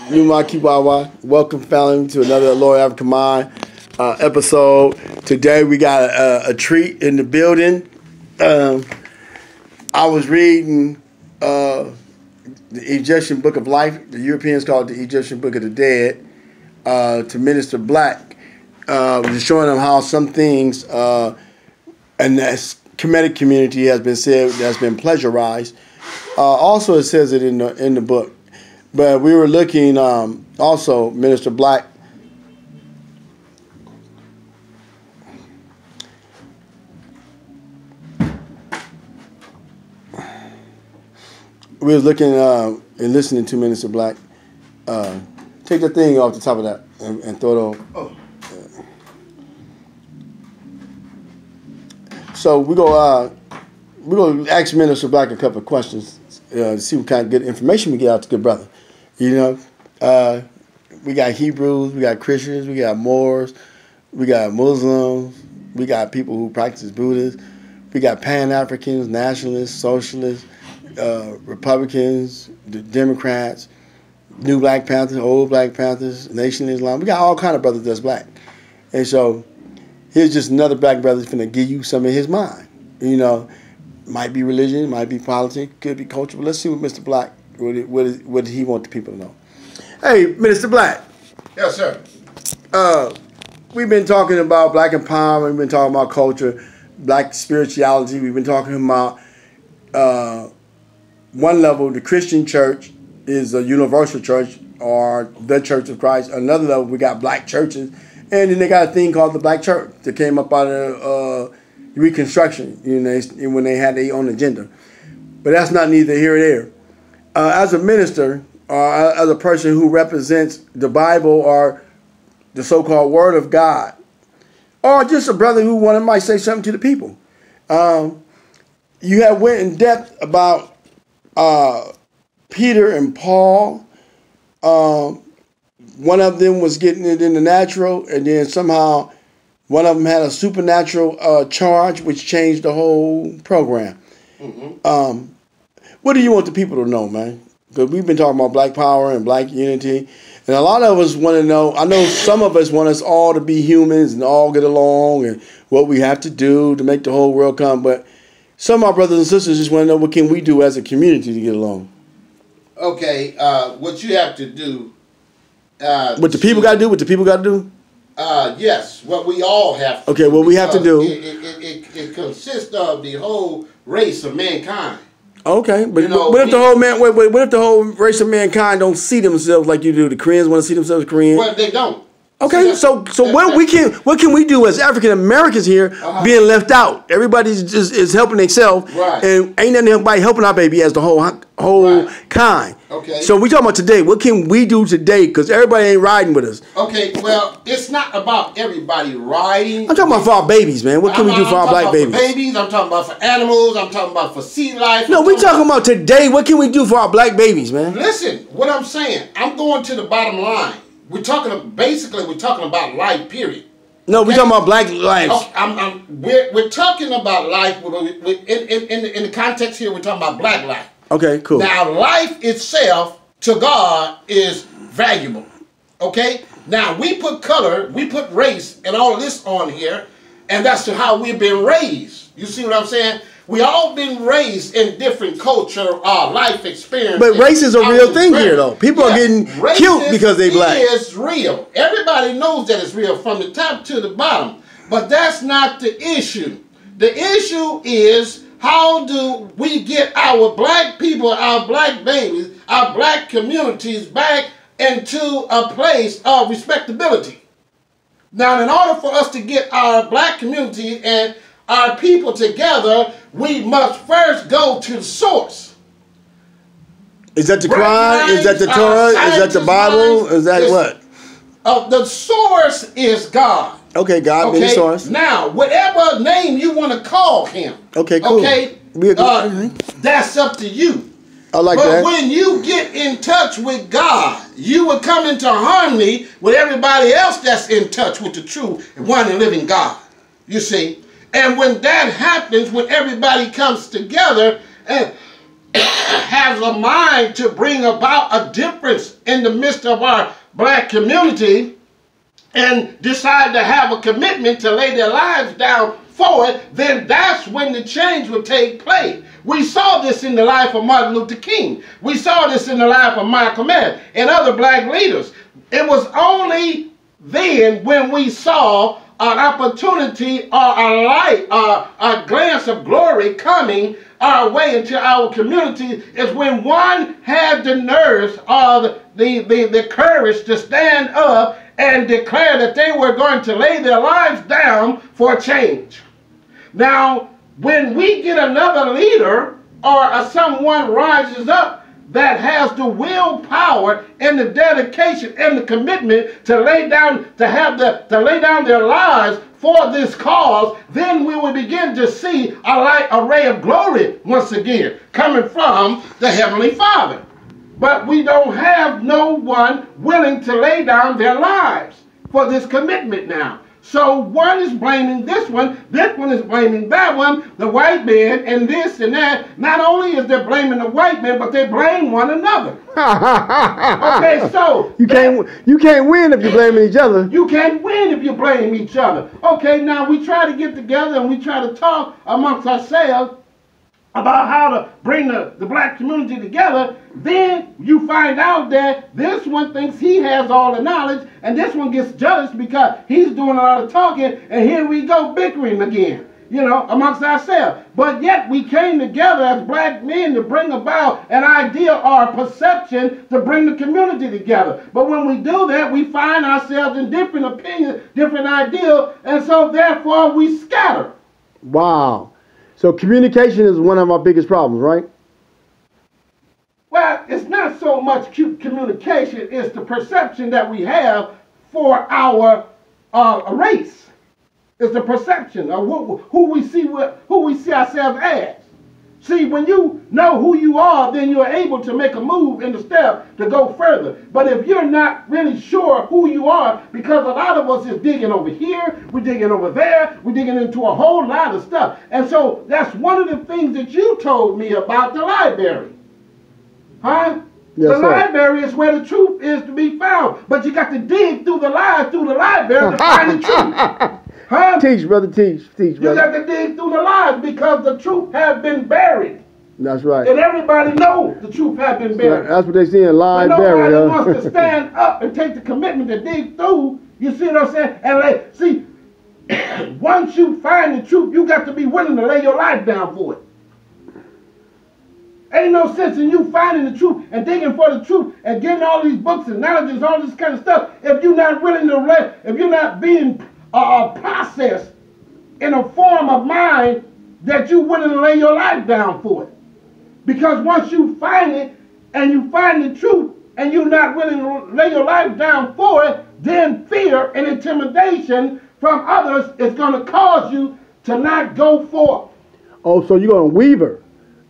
Wawa. Welcome, family, to another Lord African Mind episode. Today we got a treat in the building. I was reading the Egyptian Book of Life. The Europeans call it the Egyptian Book of the Dead. To Minister Black, just showing them how some things in that Kemetic community has been said, that's been plagiarized. Also, it says it in the book. But we were looking, also, Minister Black, we was looking and listening to Minister Black. Take the thing off the top of that and throw it over. Oh. So we're gonna ask Minister Black a couple of questions to see what kind of good information we get out to good brother. You know, we got Hebrews, we got Christians, we got Moors, we got Muslims, we got people who practice Buddhists, we got Pan-Africans, nationalists, socialists, Republicans, the Democrats, New Black Panthers, Old Black Panthers, Nation of Islam. We got all kind of brothers that's black. And so here's just another black brother that's finna give you some of his mind. You know, might be religion, might be politics, could be culture. But let's see what Mr. Black, what he want the people to know. Hey, Minister Black. Yes, sir. We've been talking about black empowerment. We've been talking about culture, black spirituality. We've been talking about one level, the Christian church is a universal church or the Church of Christ. Another level, we got black churches. And then they got a thing called the Black Church that came up out of Reconstruction, you know, when they had their own agenda. But that's not neither here or there. As a minister, or as a person who represents the Bible or the so-called Word of God, or just a brother who might say something to the people, you have went in depth about Peter and Paul. One of them was getting it in the natural, and then somehow one of them had a supernatural charge, which changed the whole program. Mm-hmm. What do you want the people to know, man? Because we've been talking about black power and black unity, and a lot of us want to know, I know some of us want us all to be humans and all get along and what we have to do to make the whole world come, but some of our brothers and sisters just want to know what can we do as a community to get along. Okay, what you have to do. What the people got to do? What the people got to do? Yes, what we all have to do. Okay, what we have to do. It consists of the whole race of mankind. Okay, but what if the whole what if the whole race of mankind don't see themselves like you do? The Koreans want to see themselves Korean. Well, they don't. Okay, so what can we do as African Americans here being left out? Everybody's just is helping themselves, right? And ain't nobody helping our baby as the whole right. Kind. Okay. So we talking about today. What can we do today? Because everybody ain't riding with us. Okay. Well, it's not about everybody riding. I'm talking about for our babies, man. What can we do for our black babies? I'm talking about for animals. I'm talking about for sea life. No, we talking about today. What can we do for our black babies, man? Listen, what I'm saying. I'm going to the bottom line. We're talking about life, period. No, we're talking about black lives. Okay, we're talking about life in the context here. We're talking about black life. Okay, cool. Now, life itself to God is valuable. Okay. Now we put color, we put race, and all of this on here, and that's how we've been raised. You see what I'm saying? We all been raised in different culture, life experience. But race is a real thing here, though. People are getting killed because they black. It is real. Everybody knows that it's real from the top to the bottom. But that's not the issue. The issue is how do we get our black people, our black babies, our black communities back into a place of respectability. Now, in order for us to get our black community and our people together, we must first go to the source. Is that the Quran? Is that the Torah? Is that the Bible? Is that what? The source is God. Okay, God being the source. Now, whatever name you want to call him. Okay, cool. Okay, that's up to you. I like that. But when you get in touch with God, you will come into harmony with everybody else that's in touch with the true and one and living God. You see? And when that happens, when everybody comes together, and has a mind to bring about a difference in the midst of our black community and decide to have a commitment to lay their lives down for it, then that's when the change will take place. We saw this in the life of Martin Luther King. We saw this in the life of Malcolm X and other black leaders. It was only then when we saw an opportunity or a light, a glance of glory coming our way into our community, is when one had the nerves or the courage to stand up and declare that they were going to lay their lives down for change. Now, when we get another leader or someone rises up that has the willpower and the dedication and the commitment to lay down their lives for this cause, then we will begin to see a light, a ray of glory once again coming from the Heavenly Father. But we don't have no one willing to lay down their lives for this commitment now. So one is blaming this one is blaming that one, the white man, and this and that. Not only is they blaming the white man, but they blame one another. Okay, so you can't win if you're blaming each other. You can't win if you blame each other. Okay, now we try to get together and we try to talk amongst ourselves about how to bring the black community together. Then you find out that this one thinks he has all the knowledge, and this one gets jealous because he's doing a lot of talking, and here we go bickering again, you know, amongst ourselves. But yet we came together as black men to bring about an idea or a perception to bring the community together. But when we do that, we find ourselves in different opinions, different ideas, and so therefore we scatter. Wow. So communication is one of our biggest problems, right? Well, it's not so much communication, it's the perception that we have for our race. It's the perception of who we see ourselves as. See, when you know who you are, then you're able to make a move in the step to go further. But if you're not really sure who you are, because a lot of us is digging over here, we're digging over there, we're digging into a whole lot of stuff. And so that's one of the things that you told me about the library. Huh? Yes, the sir. library is where the truth is to be found. But you got to dig through the library to find the truth. Huh? Teach, brother, teach, brother. You got to dig through the lies because the truth has been buried. That's right. And everybody knows the truth has been buried. That's what they see in library. Nobody wants to stand up and take the commitment to dig through. You see what I'm saying? And see, once you find the truth, you got to be willing to lay your life down for it. Ain't no sense in you finding the truth and digging for the truth and getting all these books and knowledge and all this kind of stuff if you're not willing to if you're not being processed in a form of mind that you're willing to lay your life down for it. Because once you find it and you find the truth and you're not willing to lay your life down for it, then fear and intimidation from others is going to cause you to not go forth. Oh, so you're going to weaver.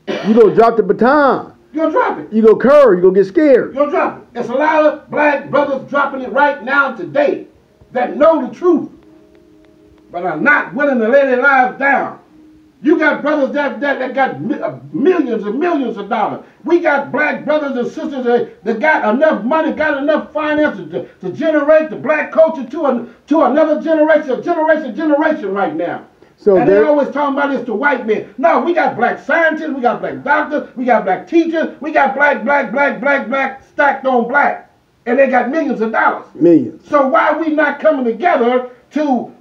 You're going to drop the baton. You're going to drop it. You're going to curve. You're going to get scared. You're going to drop it. There's a lot of black brothers dropping it right now today that know the truth, but are not willing to lay their lives down. You got brothers that got millions and millions of dollars. We got black brothers and sisters that got enough money, got enough finances to generate the black culture to another generation right now. So and they're always talking about this to white men. No, we got black scientists, we got black doctors, we got black teachers, we got black stacked on black. And they got millions of dollars. Millions. So why are we not coming together to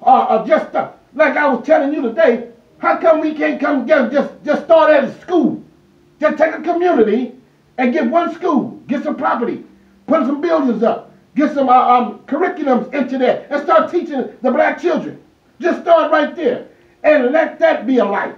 just like I was telling you today, how come we can't come together, just start at a school? Just take a community and get one school, get some property, put some buildings up, get some curriculums into there, and start teaching the black children. Just start right there and let that be a light.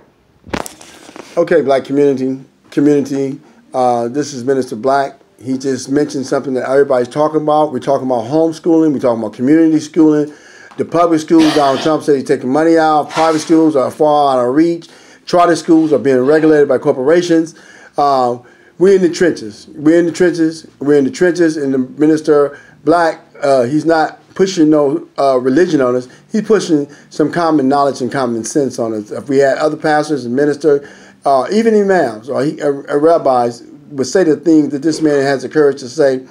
Okay, black community. This is Minister Black. He just mentioned something that everybody's talking about. We're talking about homeschooling. We're talking about community schooling. The public schools, Donald Trump said he's taking money out. Private schools are far out of reach. Charter schools are being regulated by corporations. We're in the trenches. And the Minister Black, he's not pushing no religion on us. He's pushing some common knowledge and common sense on us. If we had other pastors and ministers even imams or rabbis would say the things that this man has the courage to say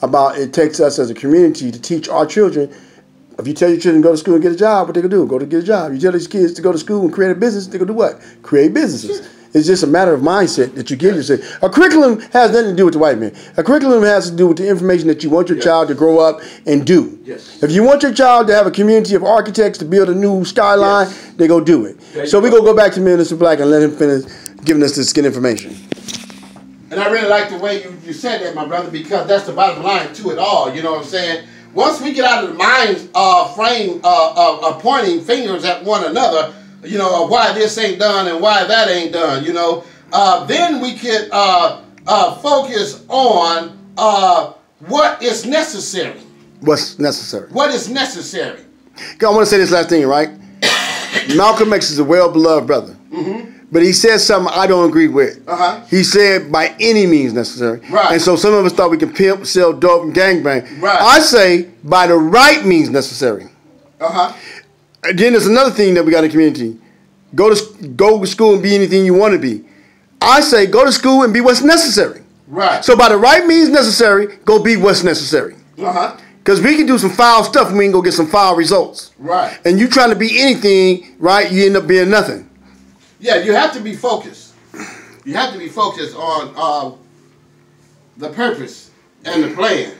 about it takes us as a community to teach our children. If you tell your children to go to school and get a job, what they gonna do? Go to get a job. You tell these kids to go to school and create a business, they gonna do what? Create businesses. It's just a matter of mindset that you give yourself. A curriculum has nothing to do with the white man. A curriculum has to do with the information that you want your child to grow up and do. Yes. If you want your child to have a community of architects to build a new skyline, they go do it. So we're going to go back to Minister Black and let him finish giving us this skin information. And I really like the way you said that, my brother, because that's the bottom line to it all. You know what I'm saying? Once we get out of the mind frame of pointing fingers at one another, you know, why this ain't done and why that ain't done, you know, then we could focus on what is necessary. What's necessary? What is necessary? I want to say this last thing, right? Malcolm X is a well-beloved brother. But he said something I don't agree with. He said, by any means necessary. Right. And so some of us thought we could pimp, sell dope, and gangbang. Right. I say, by the right means necessary. And then there's another thing that we got in the community. Go to school and be anything you want to be. I say, go to school and be what's necessary. Right. So by the right means necessary, go be what's necessary. Because we can do some foul stuff and we can go get some foul results. Right. And you trying to be anything, right, you end up being nothing. Yeah, you have to be focused. You have to be focused on the purpose and the plan.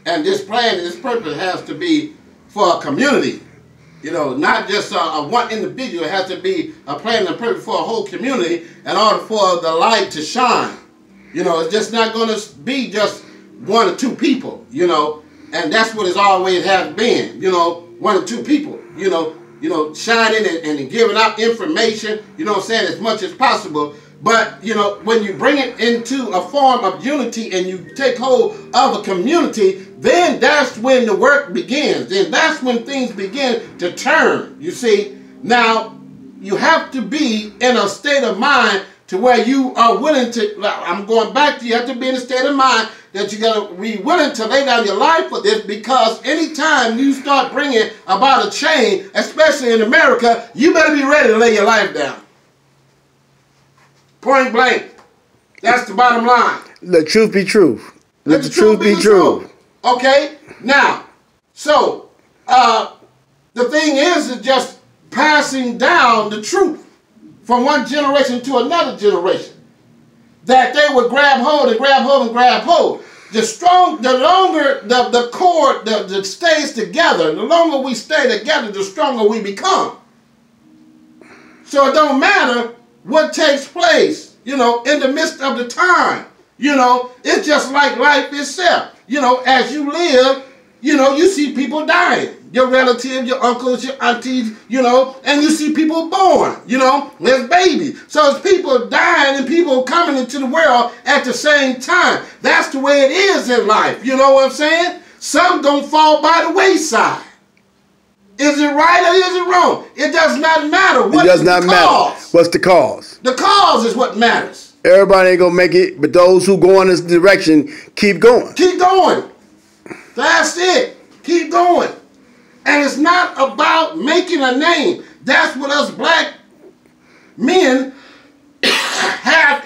And this plan and this purpose has to be for a community. You know, not just one individual. It has to be a plan and a purpose for a whole community in order for the light to shine. You know, it's just not going to be just one or two people, you know. And that's what it's always has been, you know, one or two people, you know, shining and giving out information, you know what I'm saying, as much as possible. But, you know, when you bring it into a form of unity and you take hold of a community, then that's when the work begins. Then that's when things begin to turn, you see. Now, you have to be in a state of mind to where you are willing to, I'm going back to, you have to be in a state of mind that you got to be willing to lay down your life for this, because anytime you start bringing about a change, especially in America, you better be ready to lay your life down. Point blank. That's the bottom line. Let truth be truth. Let the truth be true. Okay? Now, so, the thing is just passing down the truth from one generation to another generation. That they would grab hold and grab hold and grab hold. The longer the cord that stays together, the longer we stay together, the stronger we become. So it don't matter what takes place, you know, in the midst of the time. You know, it's just like life itself. You know, as you live, you know, you see people dying. Your relatives, your uncles, your aunties, you know, and you see people born, you know, there's babies. So it's people dying and people coming into the world at the same time. That's the way it is in life, you know what I'm saying? Some don't fall by the wayside. Is it right or is it wrong? It does not matter. What it does not matter. What's the cause? The cause is what matters. Everybody ain't going to make it, but those who go in this direction, keep going. Keep going. That's it. Keep going. And it's not about making a name. That's what us black men have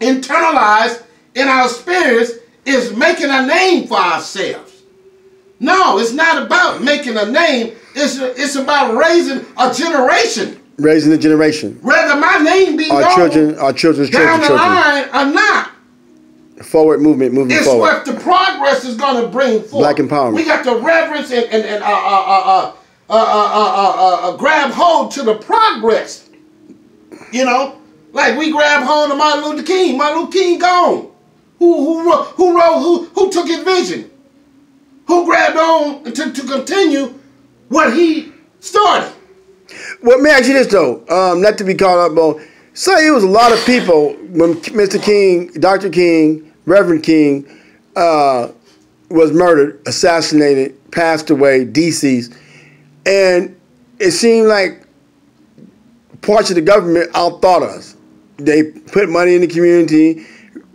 internalized in our spirits, is making a name for ourselves. No, it's not about making a name. It's about raising a generation. Raising a generation. Whether my name be our children's down the line or not. Forward movement, moving it's forward. It's what the progress is going to bring forth. Black empowerment. We got to reverence and grab hold to the progress. You know, like we grab hold to Martin Luther King. Martin Luther King gone. Who took his vision? Who grabbed on to continue what he started? Well, let me ask you this though, not to be caught up on. Say it was a lot of people when Mr. King, Dr. King, Reverend King was murdered, assassinated, passed away, deceased, and it seemed like parts of the government outthought us. They put money in the community,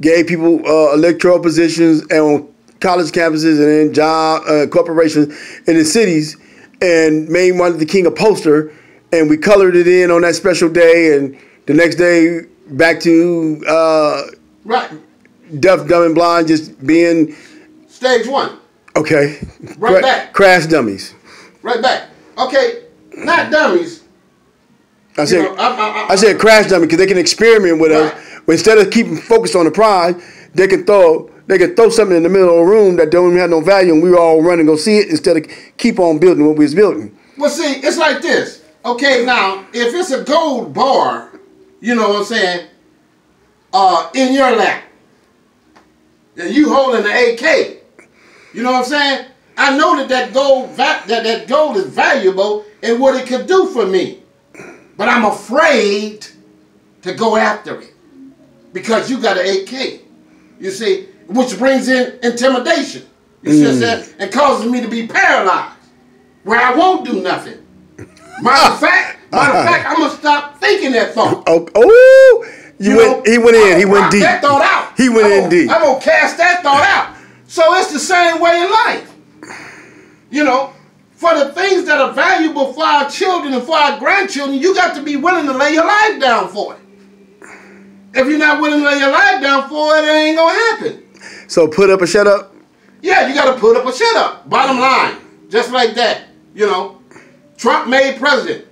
gave people electoral positions and on college campuses and in job corporations in the cities, and made Martin Luther King a poster and we colored it in on that special day, and the next day back to right, deaf, dumb, and blind, just being stage one. Okay. Right back. Crash dummies. Right back. Okay, not dummies. I said crash dummy because they can experiment with us. Instead of keeping focused on the prize, they can throw something in the middle of the room that don't even have no value, and we all run and go see it instead of keep on building what we was building. Well, see, it's like this. Okay, now if it's a gold bar, you know what I'm saying, in your lap, and you holding the AK, you know what I'm saying? I know that gold is valuable and what it could do for me, but I'm afraid to go after it because you got an AK. You see, which brings in intimidation. You see what I'm saying? And causes me to be paralyzed, where I won't do nothing. Matter of fact, I'm gonna stop thinking that thought. He went in. He went deep. That thought out. He went in deep. I'm gonna cast that thought out. So it's the same way in life. You know, for the things that are valuable for our children and for our grandchildren, you got to be willing to lay your life down for it. If you're not willing to lay your life down for it, it ain't gonna happen. So put up or shut up? Yeah, you got to put up or shut up. Bottom line, just like that. You know, Trump made president.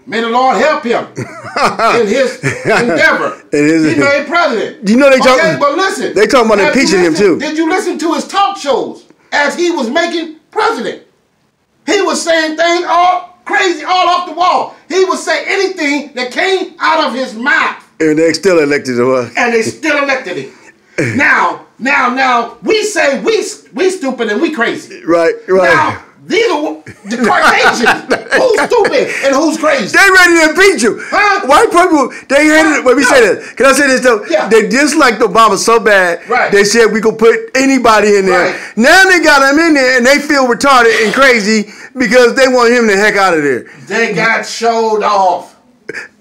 May the Lord help him in his endeavor. He made president. You know they talk. Okay, but listen, they talking about impeaching him too. Did you listen to his talk shows as he was making president? He was saying things all crazy, all off the wall. He would say anything that came out of his mouth. And they still elected him. And they still elected him. Now, we say we stupid and we crazy. Right. Now, these are the Caucasians. Who's stupid and who's crazy? They ready to impeach you. Huh? White people, they hated it. Let me say this. Can I say this though? Yeah. They disliked Obama so bad, they said we could put anybody in there. Right. Now they got him in there and they feel retarded and crazy because they want him the heck out of there. They got showed off.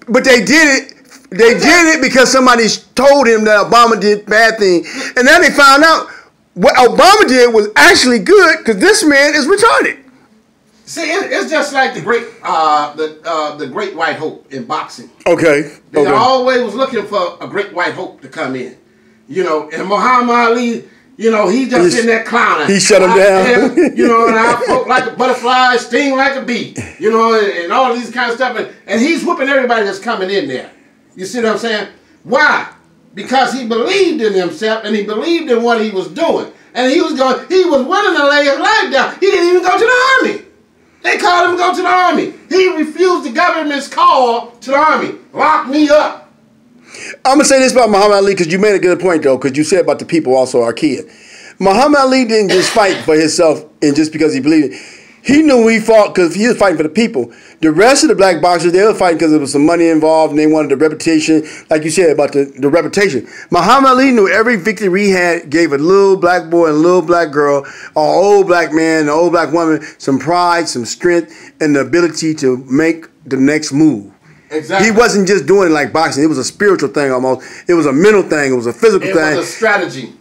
But they did it. They did it because somebody told him that Obama did bad thing. And then they found out what Obama did was actually good because this man is retarded. See, it's just like the great white hope in boxing. Okay. They always was looking for a great white hope to come in. You know, and Muhammad Ali, you know, he just in that clowning. He shut him down. You know, and I float like a butterfly, sting like a bee. You know, and all these kind of stuff. And he's whooping everybody that's coming in there. You see what I'm saying? Why? Because he believed in himself and he believed in what he was doing. And he was willing to lay his life down. He didn't even go to the army. They called him to go to the army. He refused the government's call to the army. Lock me up. I'm going to say this about Muhammad Ali because you made a good point, though, because you said about the people also are kid. Muhammad Ali didn't just fight for himself and just because he believed it. He knew he fought because he was fighting for the people. The rest of the black boxers, they were fighting because there was some money involved and they wanted the reputation, like you said, about the reputation. Muhammad Ali knew every victory he had gave a little black boy and a little black girl, or an old black man, an old black woman, some pride, some strength, and the ability to make the next move. Exactly. He wasn't just doing it like boxing. It was a spiritual thing almost. It was a mental thing. It was a physical thing. It was a strategy.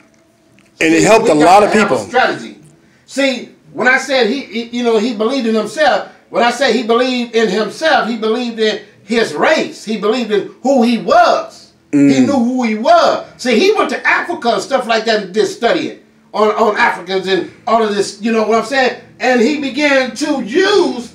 And it helped a lot of people. Strategy. See, when I said he believed in himself, when I say he believed in himself, he believed in his race. He believed in who he was. He knew who he was. See, he went to Africa and stuff like that and did studying on Africans and all of this, you know what I'm saying? And he began to use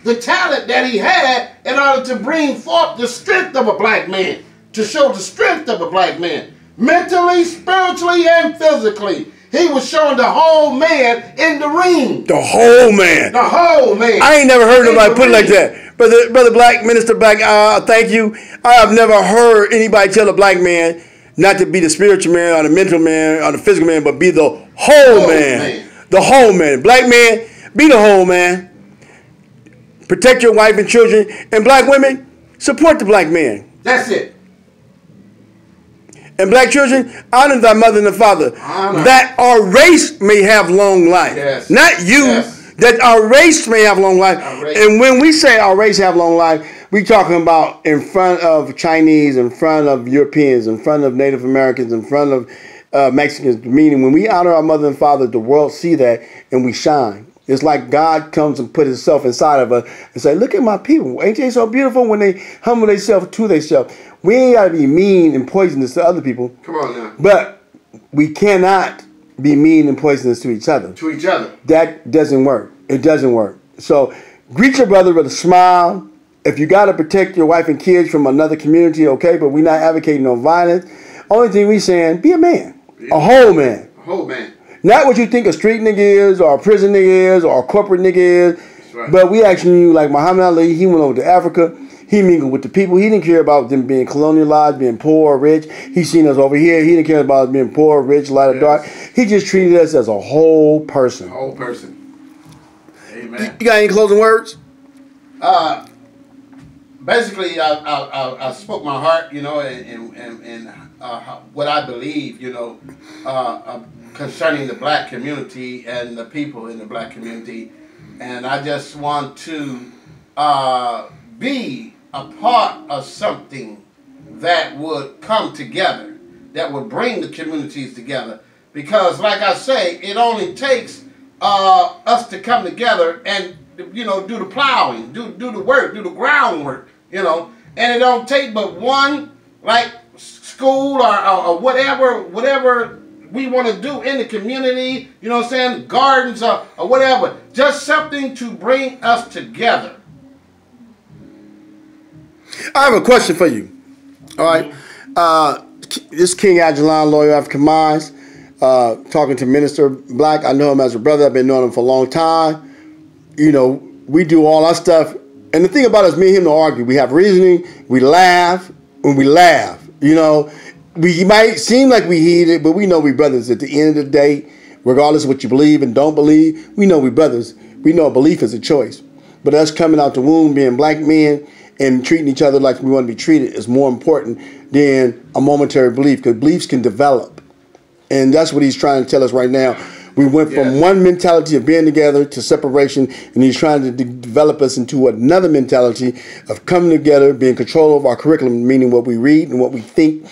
the talent that he had in order to bring forth the strength of a black man, to show the strength of a black man, mentally, spiritually, and physically. He was showing the whole man in the ring. The whole man. The whole man. I ain't never heard nobody put it like that. Brother Black, Minister Black, thank you. I have never heard anybody tell a black man not to be the spiritual man or the mental man or the physical man, but be the whole man. The whole man. Black man, be the whole man. Protect your wife and children. And black women, support the black man. That's it. And black children, honor thy mother and the father, that our race may have long life. Yes. Not you, that our race may have long life. And when we say our race have long life, we talking about in front of Chinese, in front of Europeans, in front of Native Americans, in front of Mexicans. Meaning when we honor our mother and father, the world see that and we shine. It's like God comes and put himself inside of us and say, look at my people. Ain't they so beautiful when they humble themselves to themselves? We ain't got to be mean and poisonous to other people. Come on now. But we cannot be mean and poisonous to each other. To each other. That doesn't work. It doesn't work. So greet your brother with a smile. If you got to protect your wife and kids from another community, okay, but we're not advocating no violence. Only thing we saying, be a man. A whole man. A whole man. Not what you think a street nigga is, or a prison nigga is, or a corporate nigga is. That's right. But we asking you, like Muhammad Ali, he went over to Africa. He mingled with the people. He didn't care about them being colonialized, being poor or rich. He seen us over here. He didn't care about us being poor, rich, light or dark. He just treated us as a whole person. A whole person. Amen. You got any closing words? Basically, I spoke my heart, you know, and what I believe, you know, concerning the black community and the people in the black community. And I just want to be a part of something that would come together, that would bring the communities together. Because, like I say, it only takes us to come together and, you know, do the plowing, do the work, do the groundwork, you know. And it don't take but one, like, school or whatever we want to do in the community, you know what I'm saying, gardens or whatever. Just something to bring us together. I have a question for you. All right. This King Aijalon, Loyal African Minds, talking to Minister Black. I know him as a brother. I've been knowing him for a long time. You know, we do all our stuff. And the thing about us, me and him don't argue. We have reasoning. We laugh when we laugh. You know, we might seem like we heated, but we know we brothers at the end of the day, regardless of what you believe and don't believe. We know we brothers. We know a belief is a choice. But us coming out the womb, being black men, and treating each other like we want to be treated is more important than a momentary belief, because beliefs can develop. And that's what he's trying to tell us right now. We went from one mentality of being together to separation, and he's trying to develop us into another mentality of coming together, being control of our curriculum, meaning what we read and what we think.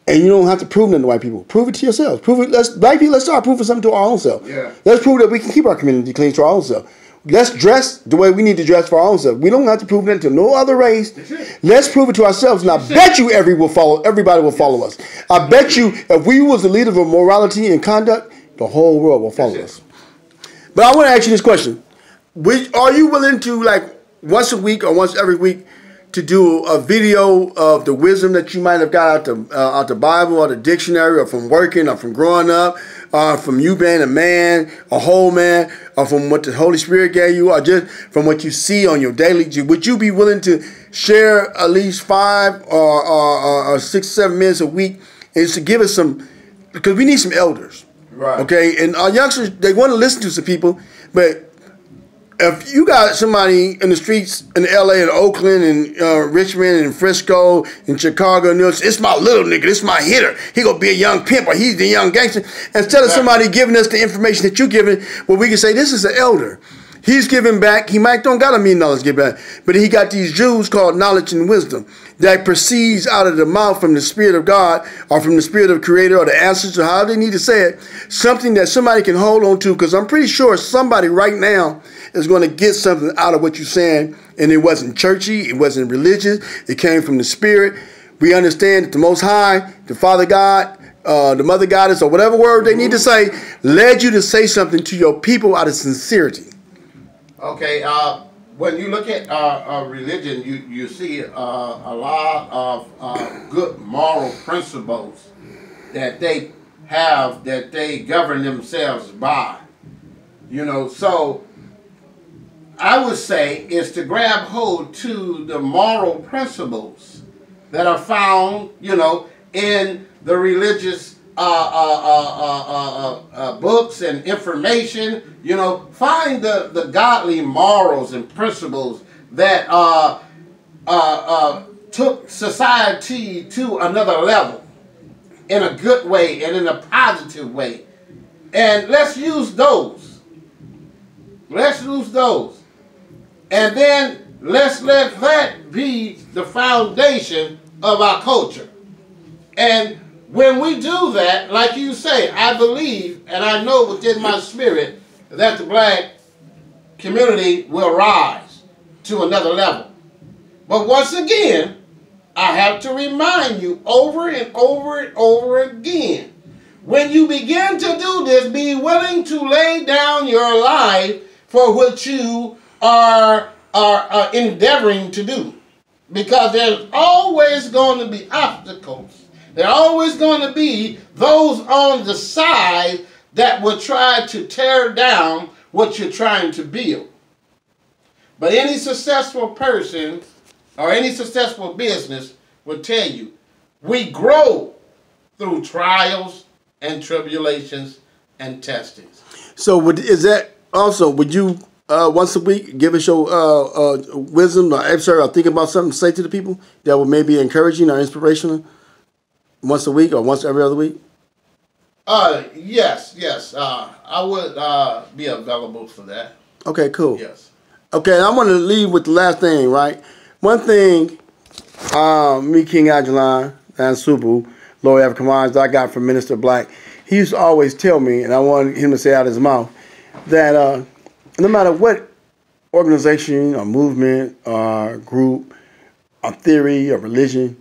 And you don't have to prove nothing to white people. Prove it to yourselves. Prove it. Black people, let's start proving something to our own self. Yeah. Let's prove that we can keep our community clean to our own self. Let's dress the way we need to dress for our own self. We don't have to prove that to no other race. Let's prove it to ourselves. And I bet you everybody will follow us. I bet you if we was the leader of morality and conduct, the whole world will follow us. But I want to ask you this question. Are you willing to, like, once a week or once every week, to do a video of the wisdom that you might have got out the Bible or the dictionary, or from working, or from growing up, from you being a man, a whole man, or from what the Holy Spirit gave you, or just from what you see on your daily? Would you be willing to share at least 5 or 6, 7 minutes a week, and to give us some, because we need some elders. Right. Okay, and our youngsters, they want to listen to some people, but if you got somebody in the streets in L.A. and Oakland and Richmond and Frisco and Chicago, and it's my little nigga, this my hitter. He gonna be a young pimp, or he's the young gangster. Instead of somebody giving us the information that you giving, well, we can say this is an elder. He's giving back. He might don't got $1 million to give back, but he got these jewels called knowledge and wisdom that proceeds out of the mouth from the Spirit of God, or from the Spirit of the Creator, or the ancestors, or however they need to say it. Something that somebody can hold on to, because I'm pretty sure somebody right now is going to get something out of what you're saying, and it wasn't churchy, it wasn't religious, it came from the Spirit. We understand that the Most High, the Father God, the Mother Goddess, or whatever word they need to say, led you to say something to your people out of sincerity. Okay, when you look at religion, you see a lot of good moral principles that they have, that they govern themselves by. You know, so I would say is to grab hold to the moral principles that are found, you know, in the religious books and information. You know, find the godly morals and principles that took society to another level in a good way and in a positive way. And let's use those. Let's use those. And then let's let that be the foundation of our culture. And when we do that, like you say, I believe and I know within my spirit that the black community will rise to another level. But once again, I have to remind you over and over and over again, when you begin to do this, be willing to lay down your life for what you are endeavoring to do. Because there's always going to be obstacles. There are always going to be those on the side that will try to tear down what you're trying to build. But any successful person or any successful business will tell you, we grow through trials and tribulations and testings. So is that also, would you once a week give us your wisdom or excerpt or think about something to say to the people that would maybe encouraging or inspirational once a week or once every other week? Yes. I would be available for that. Okay, cool. Yes. Okay, I want to leave with the last thing, right? One thing, me, King Aijalon, and Subu, Lord African Minds, that I got from Minister Black, he used to always tell me, and I wanted him to say out of his mouth, that no matter what organization or movement or group or theory or religion,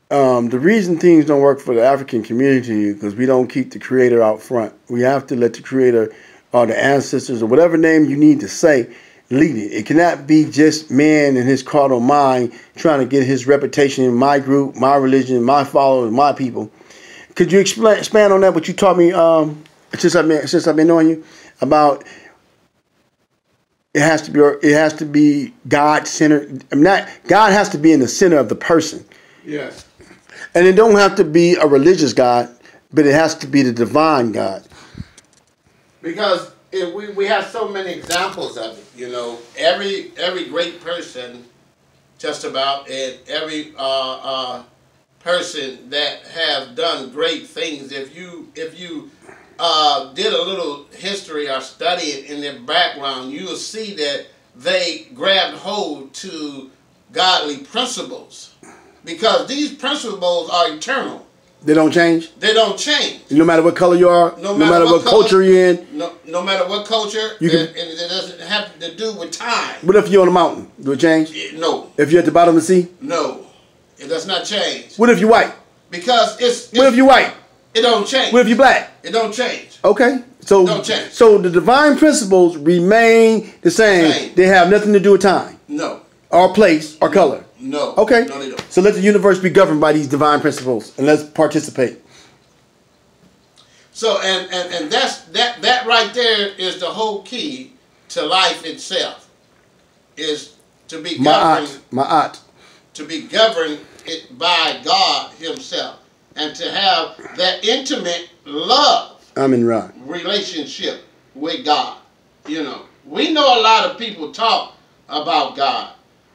the reason things don't work for the African community is because we don't keep the Creator out front. We have to let the Creator or the ancestors or whatever name you need to say lead it. It cannot be just man in his carnal mind trying to get his reputation in my group, my religion, my followers, my people. Could you expand on that? What you taught me since I've been knowing you about. It has to be God-centered. God has to be in the center of the person. Yes. And it don't have to be a religious God, but it has to be the divine God. Because we have so many examples of it. You know, every great person, just about, and every person that has done great things. If you did a little history or study it in their background, you will see that they grabbed hold to godly principles, because these principles are eternal. They don't change? They don't change. No matter what color you are, no matter what culture you're in? No matter what culture, and it doesn't have to do with time. What if you're on a mountain? Do it change? No. If you're at the bottom of the sea? No. It does not change. What if you're white? Because it's what if you're white? It don't change. What if you're black? It don't change. Okay. So, don't change. So the divine principles remain the same. They have nothing to do with time. No. Or place or color. No. Okay. No, they don't. So let the universe be governed by these divine principles, and let's participate. So and that right there is the whole key to life itself, is to be governed. To be governed by God Himself, and to have that intimate love. Relationship with God. You know, we know a lot of people talk about God,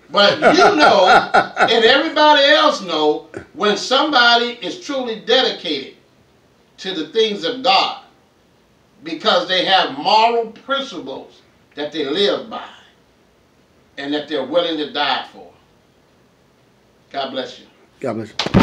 but you know, and everybody else know, when somebody is truly dedicated to the things of God, because they have moral principles that they live by and that they're willing to die for. God bless you. God bless you.